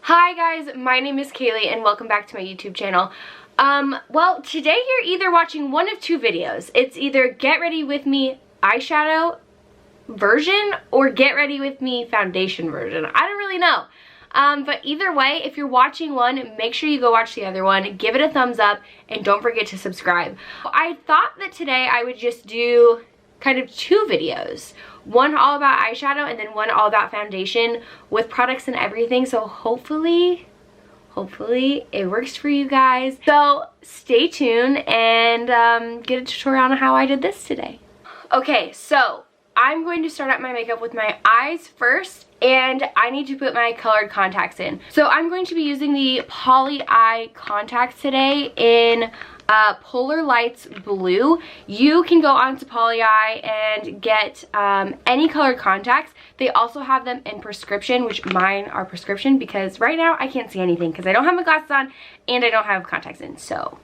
Hi guys, my name is Kaylee and welcome back to my YouTube channel. Well, today you're either watching one of two videos. It's either Get Ready With Me eyeshadow version or Get Ready With Me foundation version. I don't really know. But either way, if you're watching one, make sure you go watch the other one, give it a thumbs up, and don't forget to subscribe. I thought that today I would just do kind of two videos. One all about eyeshadow and then one all about foundation with products and everything. So hopefully it works for you guys. So stay tuned and get a tutorial on how I did this today. Okay, so I'm going to start out my makeup with my eyes first, and I need to put my colored contacts in. So I'm going to be using the Poly Eye contacts today in Polar Lights Blue. You can go onto Poly Eye and get any colored contacts. They also have them in prescription, which mine are prescription because right now I can't see anything because I don't have my glasses on and I don't have contacts in, so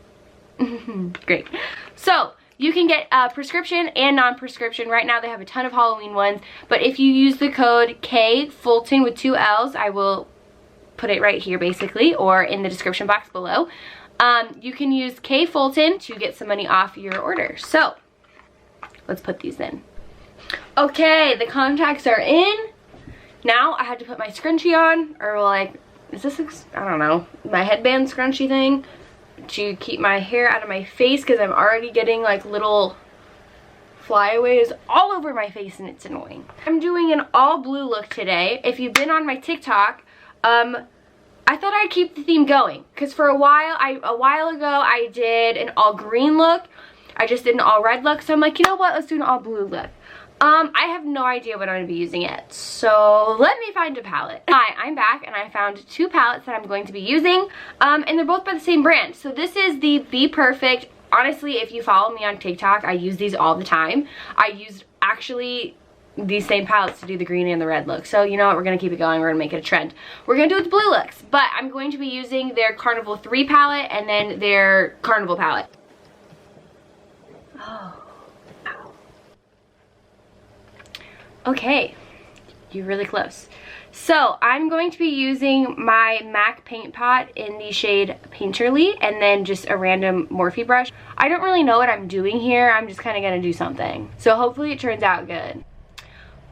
great. So you can get prescription and non-prescription. Right now they have a ton of Halloween ones, but if you use the code KFulton with 2 L's, I will put it right here basically, or in the description box below. You can use KFulton to get some money off your order. So let's put these in. Okay, the contacts are in. Now I had to put my scrunchie on, or like, is this, I don't know, my headband scrunchie thing to keep my hair out of my face because I'm already getting like little flyaways all over my face and it's annoying. I'm doing an all blue look today. If you've been on my TikTok, I thought I'd keep the theme going because for a while ago I did an all green look. I just did an all red look, so I'm like, you know what, let's do an all blue look. I have no idea what I'm going to be using yet, so let me find a palette. Hi, I'm back and I found two palettes that I'm going to be using, and they're both by the same brand. So this is the Be Perfect. Honestly, if you follow me on TikTok, I use these all the time. I used actually these same palettes to do the green and the red look. So you know what, we're going to keep it going. We're going to make it a trend. We're going to do it with blue looks, but I'm going to be using their Carnival 3 palette and then their Carnival palette. Oh. Okay, you're really close. So I'm going to be using my MAC paint pot in the shade Painterly and then just a random Morphe brush. I don't really know what I'm doing here. I'm just kind of going to do something. So hopefully it turns out good.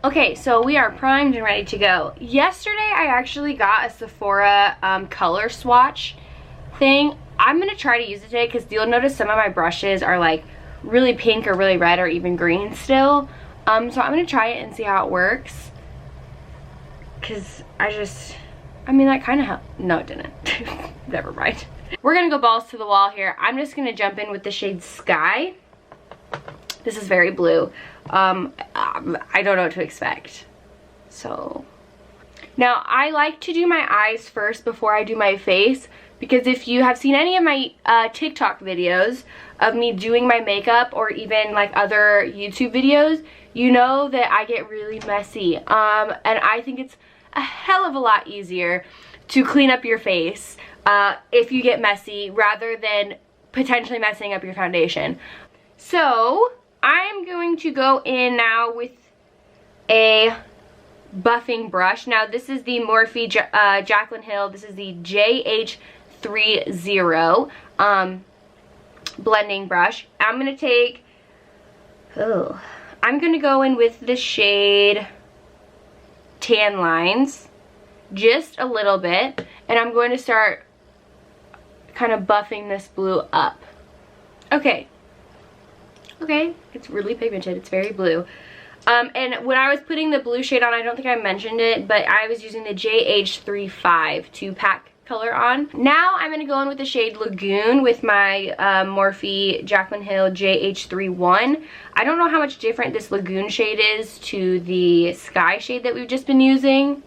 Okay, so we are primed and ready to go. Yesterday I actually got a Sephora color swatch thing. I'm going to try to use it today because you'll notice some of my brushes are like really pink or really red or even green still. So I'm going to try it and see how it works. Because I mean, that kind of helped. No, it didn't. Never mind. We're going to go balls to the wall here. I'm just going to jump in with the shade Sky. This is very blue. I don't know what to expect. So, now I like to do my eyes first before I do my face. Because if you have seen any of my TikTok videos of me doing my makeup or even like other YouTube videos, you know that I get really messy. And I think it's a hell of a lot easier to clean up your face if you get messy rather than potentially messing up your foundation. So I'm going to go in now with a buffing brush. Now this is the Morphe Jaclyn Hill. This is the JH30 blending brush. I'm going to take, I'm going to go in with the shade Tan Lines, just a little bit, and I'm going to start kind of buffing this blue up. Okay, it's really pigmented, it's very blue. And when I was putting the blue shade on, I don't think I mentioned it, but I was using the JH35 to pack color on. Now I'm going to go in with the shade Lagoon with my Morphe Jaclyn Hill JH31. I don't know how much different this Lagoon shade is to the Sky shade that we've just been using.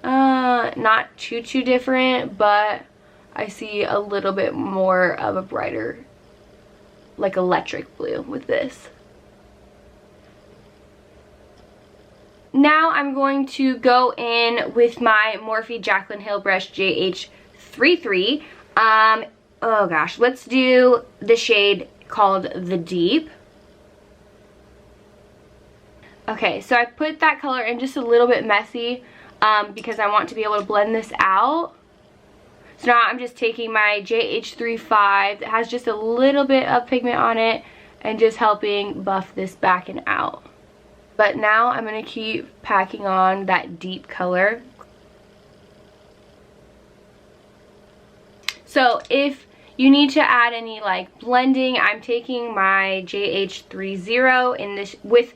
Not too different, but I see a little bit more of a brighter, like electric blue with this. Now I'm going to go in with my Morphe Jaclyn Hill brush JH33. Oh gosh, let's do the shade called The Deep. Okay, so I put that color in just a little bit messy. because I want to be able to blend this out. So now I'm just taking my JH35 that has just a little bit of pigment on it and just helping buff this back and out. But now I'm going to keep packing on that deep color. So if you need to add any like blending, I'm taking my JH30 in this with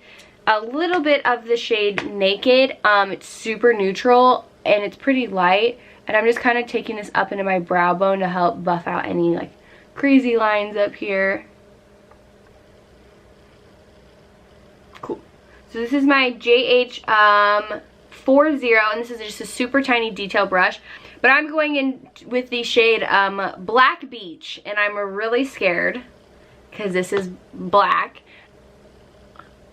a little bit of the shade Naked. It's super neutral and it's pretty light. And I'm just kind of taking this up into my brow bone to help buff out any like crazy lines up here. Cool. So this is my JH40, and this is just a super tiny detail brush. But I'm going in with the shade Black Beach, and I'm really scared because this is black.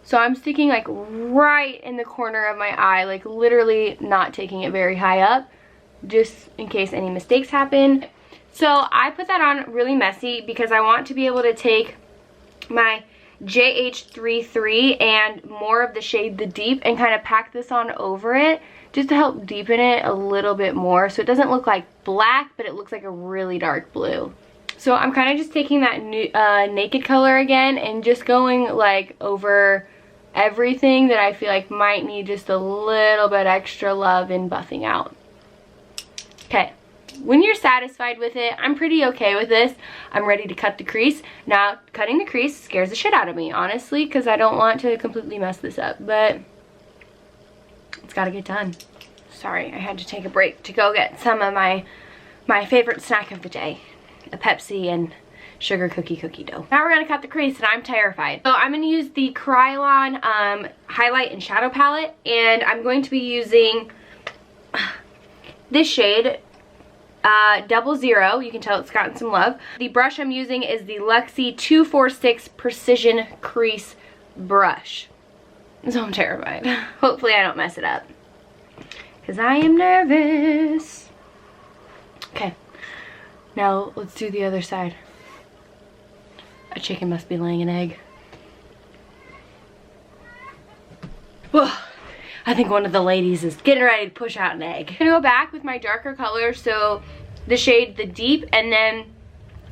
So I'm sticking like right in the corner of my eye, like literally not taking it very high up, just in case any mistakes happen. So I put that on really messy because I want to be able to take my JH33 and more of the shade The Deep and kind of pack this on over it just to help deepen it a little bit more so it doesn't look like black, but it looks like a really dark blue. So I'm kind of just taking that Naked color again and just going like over everything that I feel like might need just a little bit extra love in buffing out. Okay, when you're satisfied with it, I'm pretty okay with this. I'm ready to cut the crease. Now, cutting the crease scares the shit out of me, honestly, because I don't want to completely mess this up, but it's gotta get done. Sorry, I had to take a break to go get some of my favorite snack of the day, a Pepsi and sugar cookie dough. Now we're gonna cut the crease and I'm terrified. So I'm gonna use the Krylon highlight and shadow palette, and I'm going to be using this shade 00. You can tell it's gotten some love. The brush I'm using is the Luxie 246 Precision Crease brush. So I'm terrified. Hopefully I don't mess it up, because I am nervous. Okay, now let's do the other side. A chicken must be laying an egg. Whoa. I think one of the ladies is getting ready to push out an egg. I'm gonna go back with my darker color, so the shade The Deep and then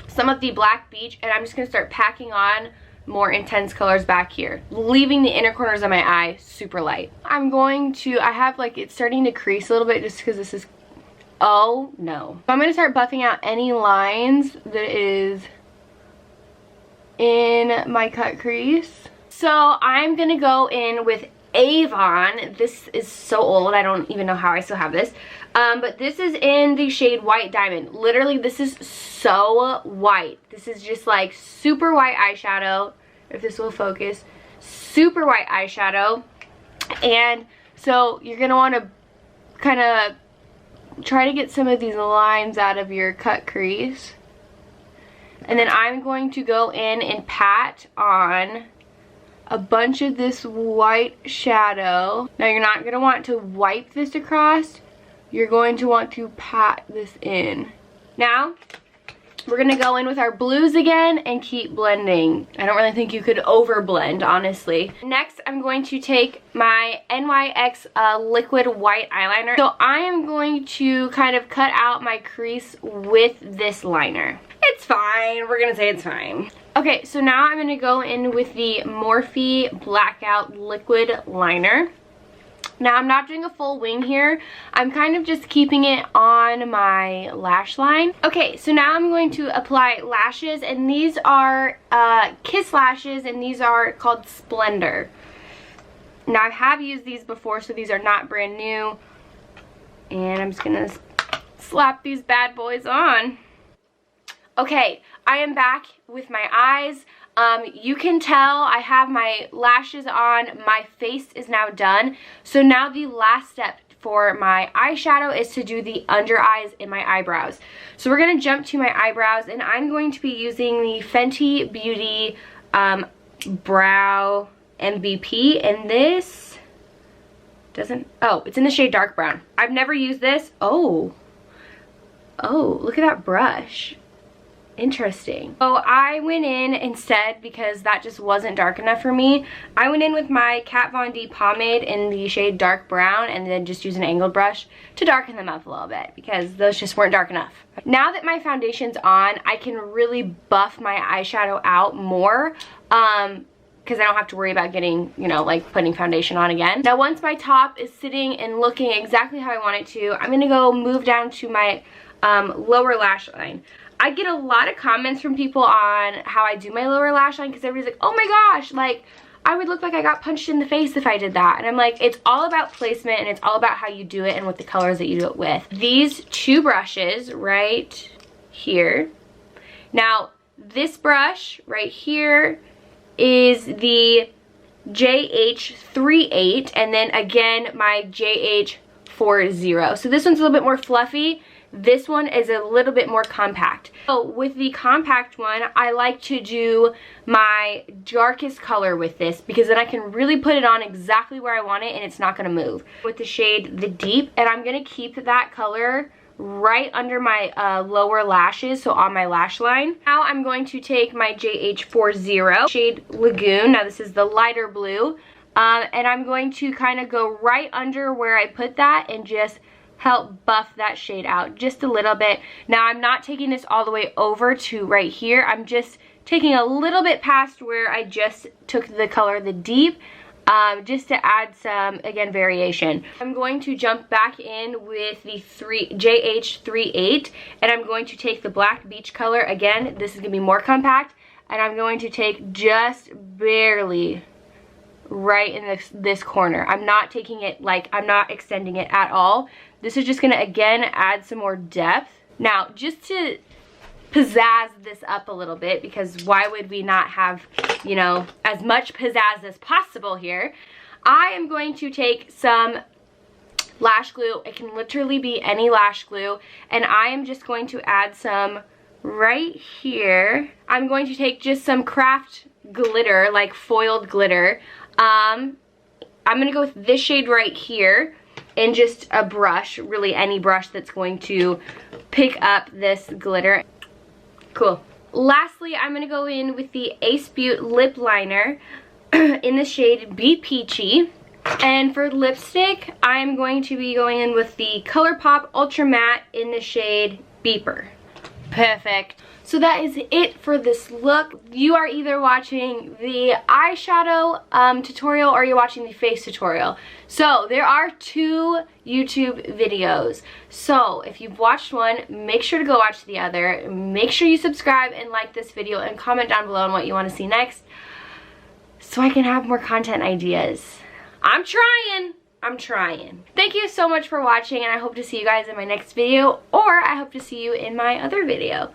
some of the Black Beach, and I'm just gonna start packing on more intense colors back here, leaving the inner corners of my eye super light. I'm going to, I have like, it's starting to crease a little bit just because this is, oh no. So I'm gonna start buffing out any lines that is in my cut crease. So I'm gonna go in with Avon. This is so old, I don't even know how I still have this. But this is in the shade White Diamond. Literally, this is so white. This is just like super white eyeshadow, if this will focus. Super white eyeshadow. And so you're gonna want to kind of try to get some of these lines out of your cut crease. And then I'm going to go in and pat on a bunch of this white shadow. Now you're not going to want to wipe this across. You're going to want to pat this in. Now we're going to go in with our blues again and keep blending. I don't really think you could over blend, honestly. Next I'm going to take my NYX liquid white eyeliner. So I am going to kind of cut out my crease with this liner. It's fine, we're gonna say it's fine. Okay, so now I'm gonna go in with the Morphe Blackout Liquid Liner. Now I'm not doing a full wing here. I'm kind of just keeping it on my lash line. Okay, so now I'm going to apply lashes, and these are Kiss lashes, and these are called Splendor. Now I have used these before, so these are not brand new. And I'm just gonna slap these bad boys on. Okay, I am back with my eyes. You can tell I have my lashes on. My face is now done. So now the last step for my eyeshadow is to do the under eyes and my eyebrows. So we're going to jump to my eyebrows, and I'm going to be using the Fenty Beauty Brow MVP, and this doesn't, oh, it's in the shade Dark Brown. I've never used this. Oh, look at that brush. Interesting. So I went in instead, because that just wasn't dark enough for me, I went in with my Kat Von D pomade in the shade dark brown, and then just use an angled brush to darken them up a little bit, because those just weren't dark enough. Now that my foundation's on, I can really buff my eyeshadow out more, because I don't have to worry about getting, you know, like putting foundation on again. Now once my top is sitting and looking exactly how I want it to, I'm gonna go move down to my lower lash line. I get a lot of comments from people on how I do my lower lash line, because everybody's like, oh my gosh, like I would look like I got punched in the face if I did that. And I'm like, it's all about placement, and it's all about how you do it and with the colors that you do it with. These two brushes right here. Now this brush right here is the JH38, and then again my JH40. So this one's a little bit more fluffy. This one is a little bit more compact. So with the compact one, I like to do my darkest color with this, because then I can really put it on exactly where I want it and it's not gonna move. With the shade The Deep, and I'm gonna keep that color right under my lower lashes, so on my lash line. Now I'm going to take my JH40 shade Lagoon. Now this is the lighter blue, and I'm going to kind of go right under where I put that and just help buff that shade out just a little bit. Now I'm not taking this all the way over to right here. I'm just taking a little bit past where I just took the color The Deep, just to add some, again, variation. I'm going to jump back in with the JH38, and I'm going to take the black beach color. Again, this is gonna be more compact, and I'm going to take just barely right in this corner. I'm not taking it, like, I'm not extending it at all. This is just gonna, again, add some more depth. Now, just to pizzazz this up a little bit, because why would we not have, you know, as much pizzazz as possible here, I am going to take some lash glue. It can literally be any lash glue, and I am just going to add some right here. I'm going to take just some craft glitter, like foiled glitter. I'm gonna go with this shade right here, and just a brush, really any brush that's going to pick up this glitter. Cool. Lastly, I'm gonna go in with the Ace Beauty lip liner in the shade Be Peachy. And for lipstick, I'm going to be going in with the ColourPop Ultra Matte in the shade Beeper. Perfect. So that is it for this look. You are either watching the eyeshadow tutorial or you're watching the face tutorial. So there are two YouTube videos. So if you've watched one, make sure to go watch the other. Make sure you subscribe and like this video and comment down below on what you want to see next, so I can have more content ideas. I'm trying. Thank you so much for watching, and I hope to see you guys in my next video, or I hope to see you in my other video.